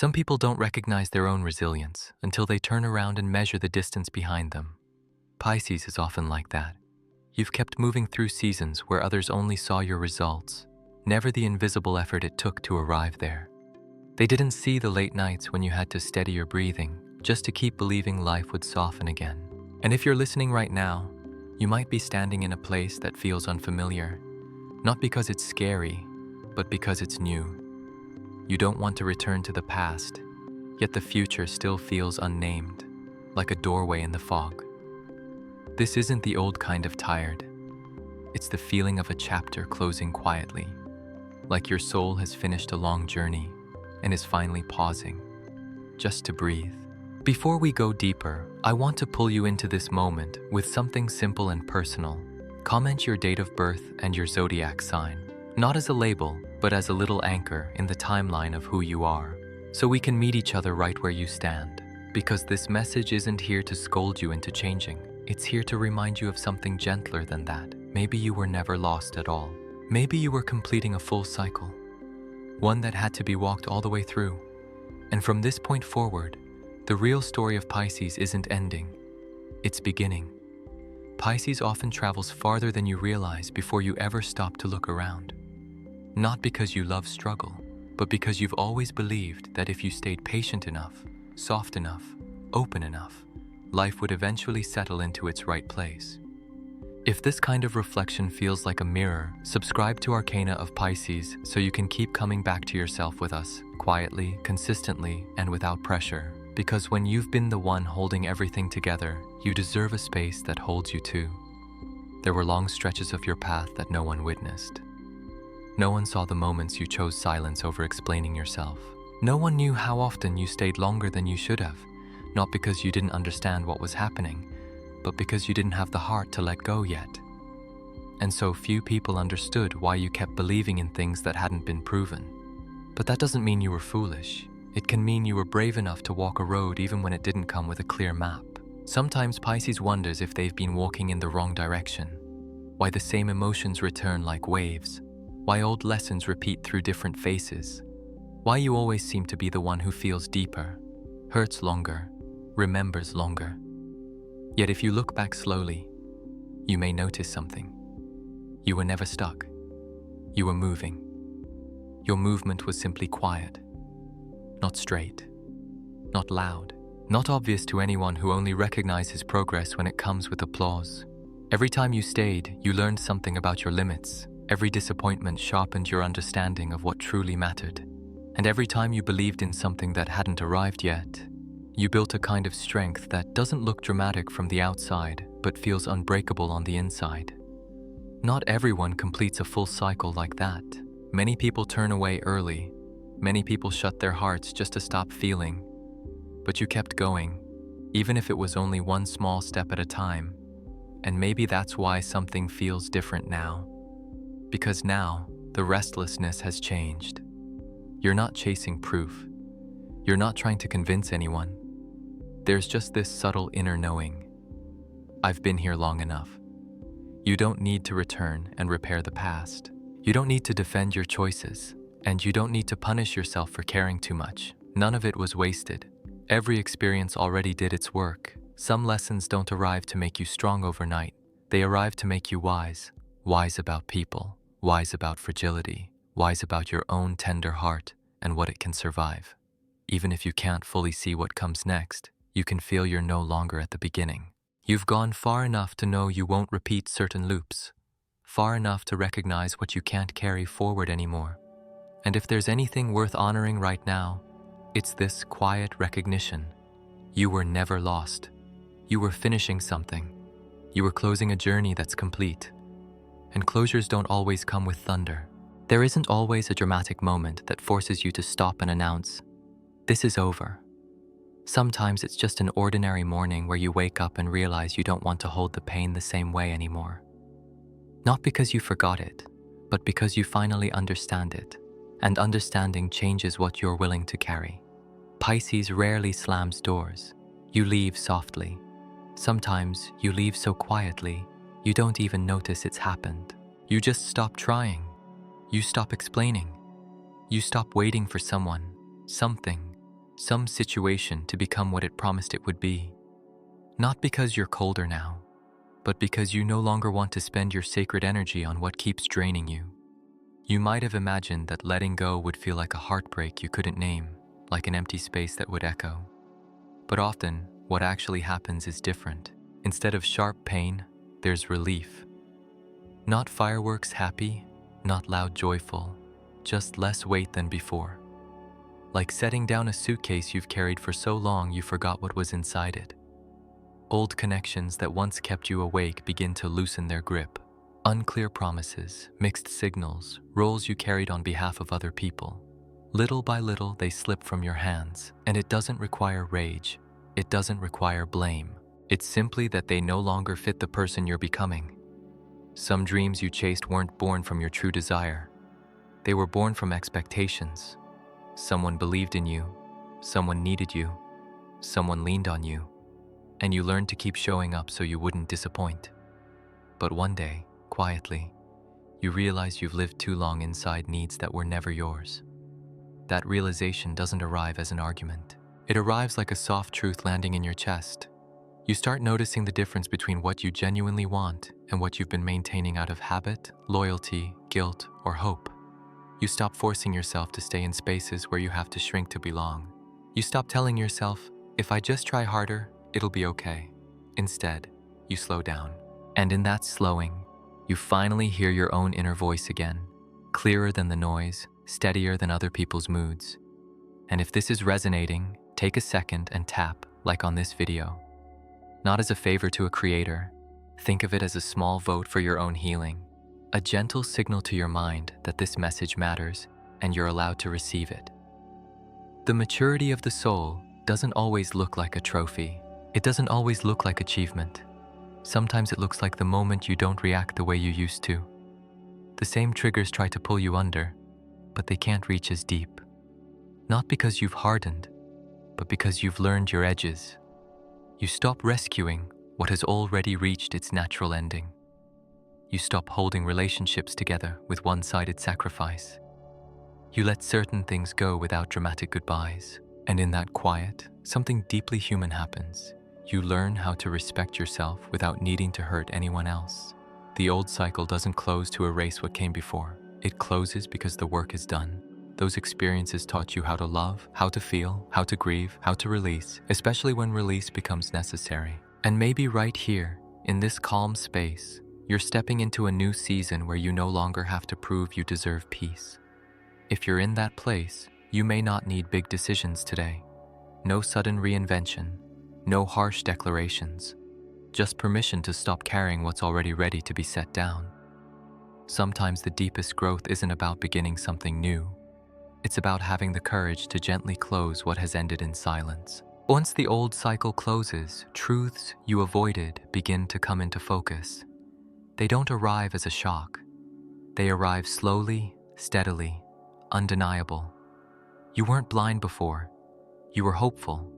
Some people don't recognize their own resilience until they turn around and measure the distance behind them. Pisces is often like that. You've kept moving through seasons where others only saw your results, never the invisible effort it took to arrive there. They didn't see the late nights when you had to steady your breathing just to keep believing life would soften again. And if you're listening right now, you might be standing in a place that feels unfamiliar, not because it's scary, but because it's new. You don't want to return to the past, yet the future still feels unnamed, like a doorway in the fog. This isn't the old kind of tired. It's the feeling of a chapter closing quietly, like your soul has finished a long journey and is finally pausing, just to breathe. Before we go deeper, I want to pull you into this moment with something simple and personal. Comment your date of birth and your zodiac sign, not as a label, but as a little anchor in the timeline of who you are, so we can meet each other right where you stand. Because this message isn't here to scold you into changing. It's here to remind you of something gentler than that. Maybe you were never lost at all. Maybe you were completing a full cycle, one that had to be walked all the way through. And from this point forward, the real story of Pisces isn't ending, it's beginning. Pisces often travels farther than you realize before you ever stop to look around. Not because you love struggle, but because you've always believed that if you stayed patient enough, soft enough, open enough, life would eventually settle into its right place. If this kind of reflection feels like a mirror, subscribe to Arcana of Pisces so you can keep coming back to yourself with us, quietly, consistently, and without pressure. Because when you've been the one holding everything together, you deserve a space that holds you too. There were long stretches of your path that no one witnessed. No one saw the moments you chose silence over explaining yourself. No one knew how often you stayed longer than you should have, not because you didn't understand what was happening, but because you didn't have the heart to let go yet. And so few people understood why you kept believing in things that hadn't been proven. But that doesn't mean you were foolish. It can mean you were brave enough to walk a road even when it didn't come with a clear map. Sometimes Pisces wonders if they've been walking in the wrong direction, why the same emotions return like waves, why old lessons repeat through different faces, why you always seem to be the one who feels deeper, hurts longer, remembers longer. Yet if you look back slowly, you may notice something. You were never stuck. You were moving. Your movement was simply quiet. Not straight, not loud, not obvious to anyone who only recognizes progress when it comes with applause. Every time you stayed, you learned something about your limits. Every disappointment sharpened your understanding of what truly mattered. And every time you believed in something that hadn't arrived yet, you built a kind of strength that doesn't look dramatic from the outside, but feels unbreakable on the inside. Not everyone completes a full cycle like that. Many people turn away early. Many people shut their hearts just to stop feeling, but you kept going, even if it was only one small step at a time. And maybe that's why something feels different now. Because now, the restlessness has changed. You're not chasing proof. You're not trying to convince anyone. There's just this subtle inner knowing. I've been here long enough. You don't need to return and repair the past. You don't need to defend your choices. And you don't need to punish yourself for caring too much. None of it was wasted. Every experience already did its work. Some lessons don't arrive to make you strong overnight. They arrive to make you wise. Wise about people, wise about fragility, wise about your own tender heart and what it can survive. Even if you can't fully see what comes next, you can feel you're no longer at the beginning. You've gone far enough to know you won't repeat certain loops, far enough to recognize what you can't carry forward anymore. And if there's anything worth honoring right now, it's this quiet recognition. You were never lost. You were finishing something. You were closing a journey that's complete. And closures don't always come with thunder. There isn't always a dramatic moment that forces you to stop and announce, "This is over." Sometimes it's just an ordinary morning where you wake up and realize you don't want to hold the pain the same way anymore. Not because you forgot it, but because you finally understand it. And understanding changes what you're willing to carry. Pisces rarely slams doors. You leave softly. Sometimes you leave so quietly, you don't even notice it's happened. You just stop trying. You stop explaining. You stop waiting for someone, something, some situation to become what it promised it would be. Not because you're colder now, but because you no longer want to spend your sacred energy on what keeps draining you. You might have imagined that letting go would feel like a heartbreak you couldn't name, like an empty space that would echo. But often, what actually happens is different. Instead of sharp pain, there's relief. Not fireworks happy, not loud joyful, just less weight than before. Like setting down a suitcase you've carried for so long you forgot what was inside it. Old connections that once kept you awake begin to loosen their grip. Unclear promises, mixed signals, roles you carried on behalf of other people. Little by little, they slip from your hands, and it doesn't require rage. It doesn't require blame. It's simply that they no longer fit the person you're becoming. Some dreams you chased weren't born from your true desire. They were born from expectations. Someone believed in you, someone needed you, someone leaned on you, and you learned to keep showing up so you wouldn't disappoint. But one day, quietly, you realize you've lived too long inside needs that were never yours. That realization doesn't arrive as an argument. It arrives like a soft truth landing in your chest. You start noticing the difference between what you genuinely want and what you've been maintaining out of habit, loyalty, guilt, or hope. You stop forcing yourself to stay in spaces where you have to shrink to belong. You stop telling yourself, if I just try harder, it'll be okay. Instead, you slow down. And in that slowing, you finally hear your own inner voice again, clearer than the noise, steadier than other people's moods. And if this is resonating, take a second and tap, like on this video. Not as a favor to a creator, think of it as a small vote for your own healing, a gentle signal to your mind that this message matters and you're allowed to receive it. The maturity of the soul doesn't always look like a trophy. It doesn't always look like achievement. Sometimes it looks like the moment you don't react the way you used to. The same triggers try to pull you under, but they can't reach as deep. Not because you've hardened, but because you've learned your edges. You stop rescuing what has already reached its natural ending. You stop holding relationships together with one-sided sacrifice. You let certain things go without dramatic goodbyes. And in that quiet, something deeply human happens. You learn how to respect yourself without needing to hurt anyone else. The old cycle doesn't close to erase what came before. It closes because the work is done. Those experiences taught you how to love, how to feel, how to grieve, how to release, especially when release becomes necessary. And maybe right here, in this calm space, you're stepping into a new season where you no longer have to prove you deserve peace. If you're in that place, you may not need big decisions today. No sudden reinvention, no harsh declarations, just permission to stop carrying what's already ready to be set down. Sometimes the deepest growth isn't about beginning something new. It's about having the courage to gently close what has ended in silence. Once the old cycle closes, truths you avoided begin to come into focus. They don't arrive as a shock. They arrive slowly, steadily, undeniable. You weren't blind before. You were hopeful.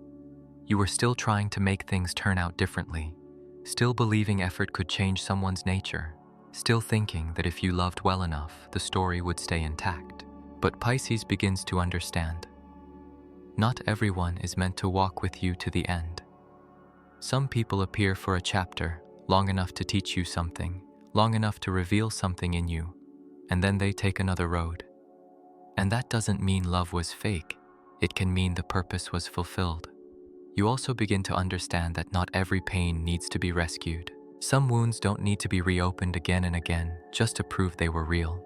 You were still trying to make things turn out differently, still believing effort could change someone's nature, still thinking that if you loved well enough, the story would stay intact. But Pisces begins to understand. Not everyone is meant to walk with you to the end. Some people appear for a chapter, long enough to teach you something, long enough to reveal something in you, and then they take another road. And that doesn't mean love was fake. It can mean the purpose was fulfilled. You also begin to understand that not every pain needs to be rescued. Some wounds don't need to be reopened again and again just to prove they were real.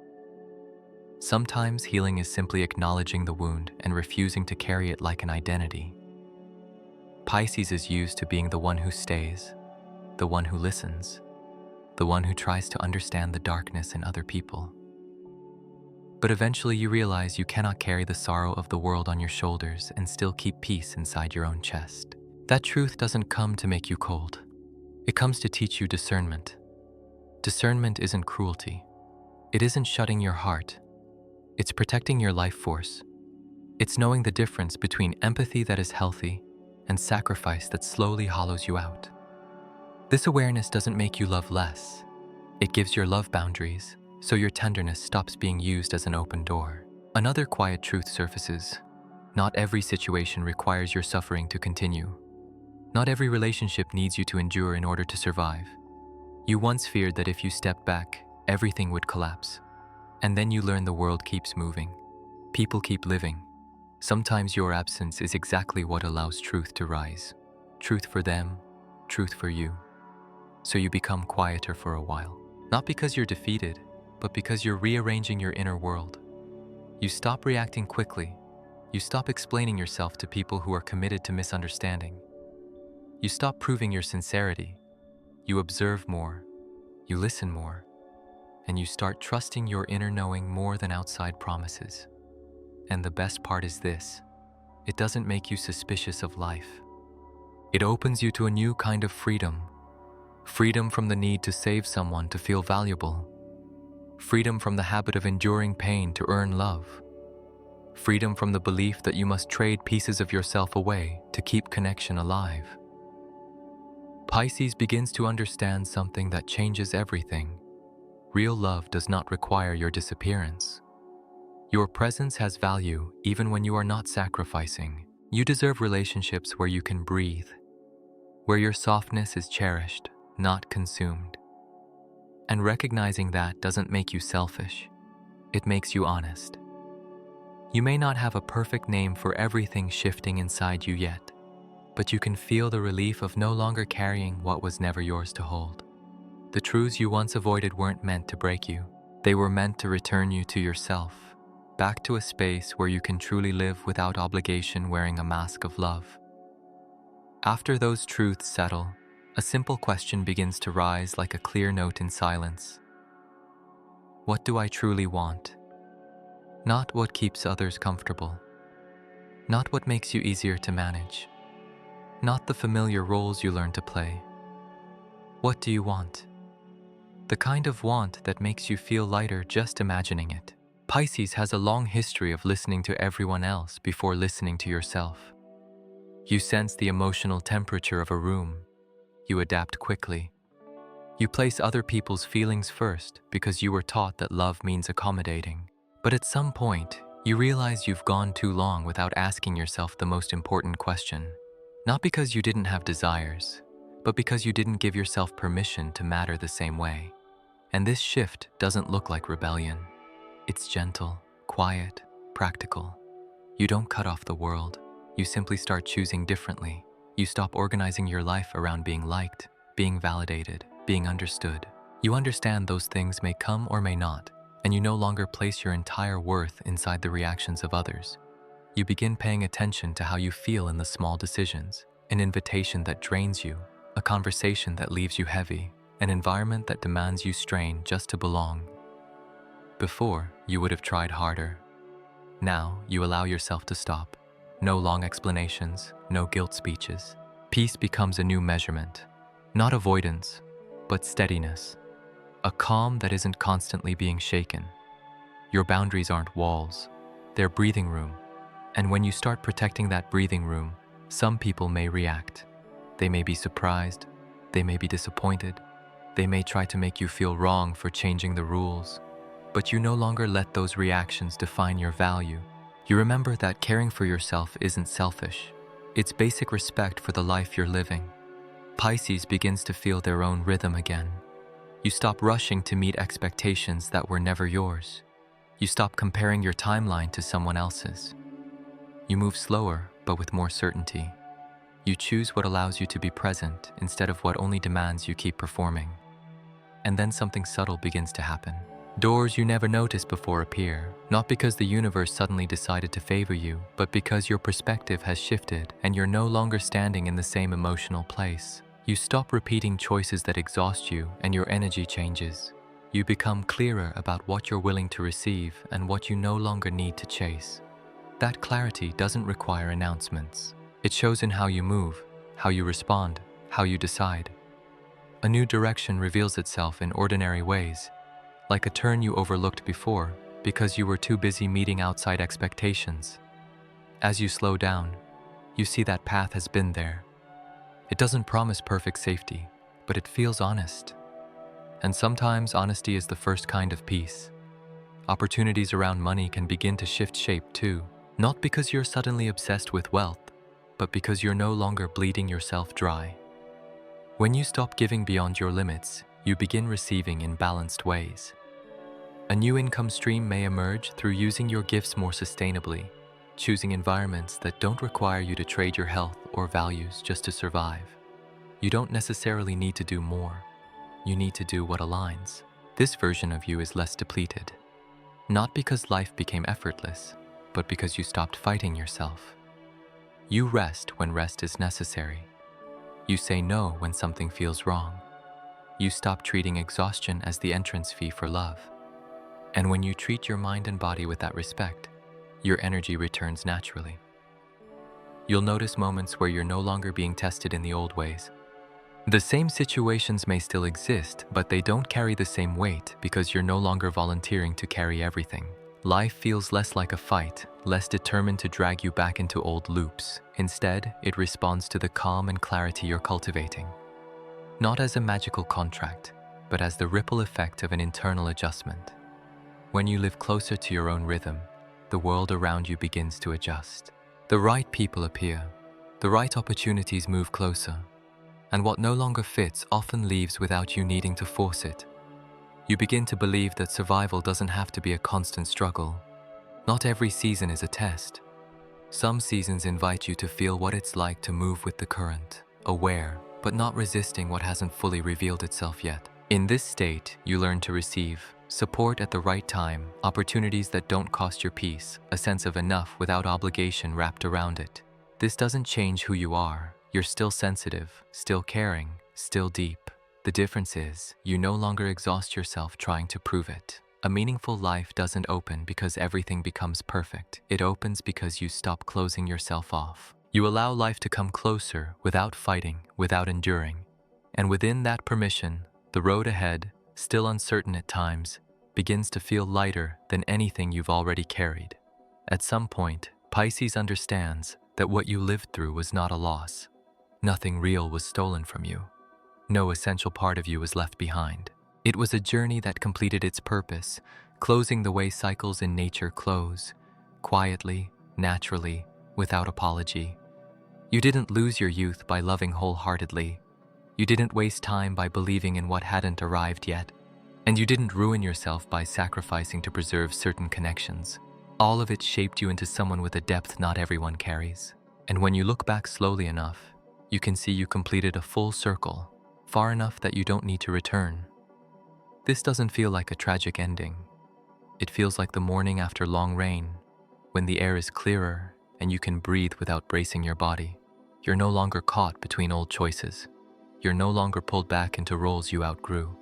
Sometimes healing is simply acknowledging the wound and refusing to carry it like an identity. Pisces is used to being the one who stays, the one who listens, the one who tries to understand the darkness in other people. But eventually you realize you cannot carry the sorrow of the world on your shoulders and still keep peace inside your own chest. That truth doesn't come to make you cold. It comes to teach you discernment. Discernment isn't cruelty. It isn't shutting your heart. It's protecting your life force. It's knowing the difference between empathy that is healthy and sacrifice that slowly hollows you out. This awareness doesn't make you love less. It gives your love boundaries, so your tenderness stops being used as an open door. Another quiet truth surfaces. Not every situation requires your suffering to continue. Not every relationship needs you to endure in order to survive. You once feared that if you stepped back, everything would collapse. And then you learn the world keeps moving. People keep living. Sometimes your absence is exactly what allows truth to rise. Truth for them, truth for you. So you become quieter for a while. Not because you're defeated, but because you're rearranging your inner world. You stop reacting quickly. You stop explaining yourself to people who are committed to misunderstanding. You stop proving your sincerity. You observe more. You listen more. And you start trusting your inner knowing more than outside promises. And the best part is this: it doesn't make you suspicious of life. It opens you to a new kind of freedom. Freedom from the need to save someone to feel valuable. Freedom from the habit of enduring pain to earn love. Freedom from the belief that you must trade pieces of yourself away to keep connection alive. Pisces begins to understand something that changes everything. Real love does not require your disappearance. Your presence has value even when you are not sacrificing. You deserve relationships where you can breathe, where your softness is cherished, not consumed. And recognizing that doesn't make you selfish. It makes you honest. You may not have a perfect name for everything shifting inside you yet, but you can feel the relief of no longer carrying what was never yours to hold. The truths you once avoided weren't meant to break you. They were meant to return you to yourself, back to a space where you can truly live without obligation, wearing a mask of love. After those truths settle, a simple question begins to rise like a clear note in silence. What do I truly want? Not what keeps others comfortable. Not what makes you easier to manage. Not the familiar roles you learn to play. What do you want? The kind of want that makes you feel lighter just imagining it. Pisces has a long history of listening to everyone else before listening to yourself. You sense the emotional temperature of a room. You adapt quickly. You place other people's feelings first because you were taught that love means accommodating. But at some point, you realize you've gone too long without asking yourself the most important question. Not because you didn't have desires, but because you didn't give yourself permission to matter the same way. And this shift doesn't look like rebellion. It's gentle, quiet, practical. You don't cut off the world. You simply start choosing differently. You stop organizing your life around being liked, being validated, being understood. You understand those things may come or may not, and you no longer place your entire worth inside the reactions of others. You begin paying attention to how you feel in the small decisions, an invitation that drains you, a conversation that leaves you heavy, an environment that demands you strain just to belong. Before, you would have tried harder. Now, you allow yourself to stop. No long explanations, no guilt speeches. Peace becomes a new measurement. Not avoidance, but steadiness. A calm that isn't constantly being shaken. Your boundaries aren't walls, they're breathing room. And when you start protecting that breathing room, some people may react. They may be surprised, they may be disappointed, they may try to make you feel wrong for changing the rules. But you no longer let those reactions define your value. You remember that caring for yourself isn't selfish. It's basic respect for the life you're living. Pisces begins to feel their own rhythm again. You stop rushing to meet expectations that were never yours. You stop comparing your timeline to someone else's. You move slower, but with more certainty. You choose what allows you to be present instead of what only demands you keep performing. And then something subtle begins to happen. Doors you never noticed before appear, not because the universe suddenly decided to favor you, but because your perspective has shifted and you're no longer standing in the same emotional place. You stop repeating choices that exhaust you and your energy changes. You become clearer about what you're willing to receive and what you no longer need to chase. That clarity doesn't require announcements. It shows in how you move, how you respond, how you decide. A new direction reveals itself in ordinary ways, like a turn you overlooked before because you were too busy meeting outside expectations. As you slow down, you see that path has been there. It doesn't promise perfect safety, but it feels honest. And sometimes honesty is the first kind of peace. Opportunities around money can begin to shift shape too. Not because you're suddenly obsessed with wealth, but because you're no longer bleeding yourself dry. When you stop giving beyond your limits, you begin receiving in balanced ways. A new income stream may emerge through using your gifts more sustainably, choosing environments that don't require you to trade your health or values just to survive. You don't necessarily need to do more. You need to do what aligns. This version of you is less depleted. Not because life became effortless, but because you stopped fighting yourself. You rest when rest is necessary. You say no when something feels wrong. You stop treating exhaustion as the entrance fee for love. And when you treat your mind and body with that respect, your energy returns naturally. You'll notice moments where you're no longer being tested in the old ways. The same situations may still exist, but they don't carry the same weight because you're no longer volunteering to carry everything. Life feels less like a fight, less determined to drag you back into old loops. Instead, it responds to the calm and clarity you're cultivating. Not as a magical contract, but as the ripple effect of an internal adjustment. When you live closer to your own rhythm, the world around you begins to adjust. The right people appear, the right opportunities move closer, and what no longer fits often leaves without you needing to force it. You begin to believe that survival doesn't have to be a constant struggle. Not every season is a test. Some seasons invite you to feel what it's like to move with the current, aware, but not resisting what hasn't fully revealed itself yet. In this state, you learn to receive support at the right time, opportunities that don't cost your peace, a sense of enough without obligation wrapped around it. This doesn't change who you are. You're still sensitive, still caring, still deep. The difference is, you no longer exhaust yourself trying to prove it. A meaningful life doesn't open because everything becomes perfect. It opens because you stop closing yourself off. You allow life to come closer without fighting, without enduring. And within that permission, the road ahead, still uncertain at times, begins to feel lighter than anything you've already carried. At some point, Pisces understands that what you lived through was not a loss. Nothing real was stolen from you. No essential part of you was left behind. It was a journey that completed its purpose, closing the way cycles in nature close, quietly, naturally, without apology. You didn't lose your youth by loving wholeheartedly. You didn't waste time by believing in what hadn't arrived yet. And you didn't ruin yourself by sacrificing to preserve certain connections. All of it shaped you into someone with a depth not everyone carries. And when you look back slowly enough, you can see you completed a full circle, far enough that you don't need to return. This doesn't feel like a tragic ending. It feels like the morning after long rain, when the air is clearer and you can breathe without bracing your body. You're no longer caught between old choices. You're no longer pulled back into roles you outgrew.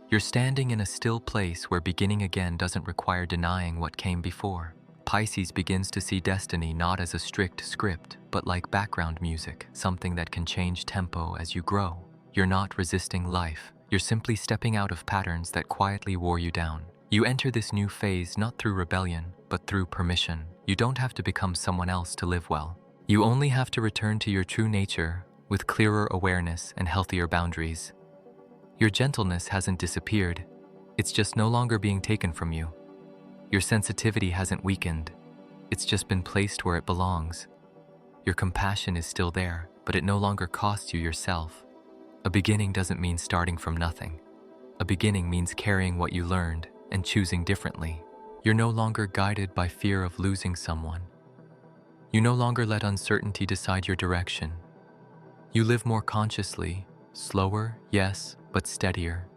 You're standing in a still place where beginning again doesn't require denying what came before. Pisces begins to see destiny not as a strict script, but like background music, something that can change tempo as you grow. You're not resisting life. You're simply stepping out of patterns that quietly wore you down. You enter this new phase not through rebellion, but through permission. You don't have to become someone else to live well. You only have to return to your true nature with clearer awareness and healthier boundaries. Your gentleness hasn't disappeared. It's just no longer being taken from you. Your sensitivity hasn't weakened. It's just been placed where it belongs. Your compassion is still there, but it no longer costs you yourself. A beginning doesn't mean starting from nothing. A beginning means carrying what you learned and choosing differently. You're no longer guided by fear of losing someone. You no longer let uncertainty decide your direction. You live more consciously, slower, yes, but steadier.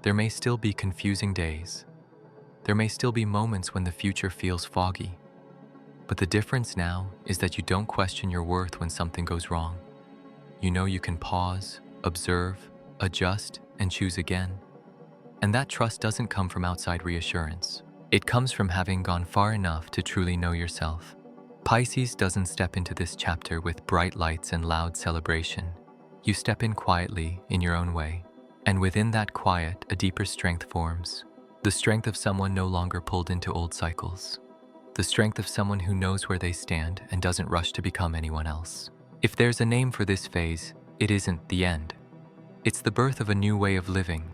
There may still be confusing days. There may still be moments when the future feels foggy. But the difference now is that you don't question your worth when something goes wrong. You know you can pause, observe, adjust, and choose again. And that trust doesn't come from outside reassurance. It comes from having gone far enough to truly know yourself. Pisces doesn't step into this chapter with bright lights and loud celebration. You step in quietly, in your own way. And within that quiet, a deeper strength forms. The strength of someone no longer pulled into old cycles. The strength of someone who knows where they stand and doesn't rush to become anyone else. If there's a name for this phase, it isn't the end. It's the birth of a new way of living.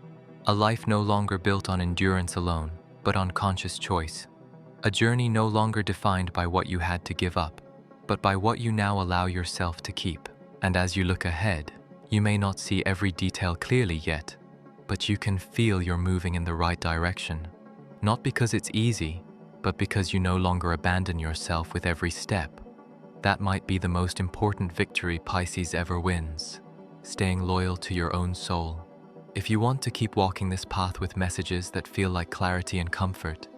A life no longer built on endurance alone, but on conscious choice. A journey no longer defined by what you had to give up, but by what you now allow yourself to keep. And as you look ahead, you may not see every detail clearly yet, but you can feel you're moving in the right direction. Not because it's easy, but because you no longer abandon yourself with every step. That might be the most important victory Pisces ever wins, staying loyal to your own soul. If you want to keep walking this path with messages that feel like clarity and comfort,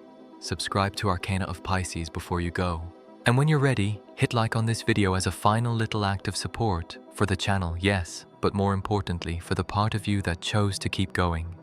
subscribe to Arcana of Pisces before you go. And when you're ready, hit like on this video as a final little act of support for the channel, yes, but more importantly, for the part of you that chose to keep going.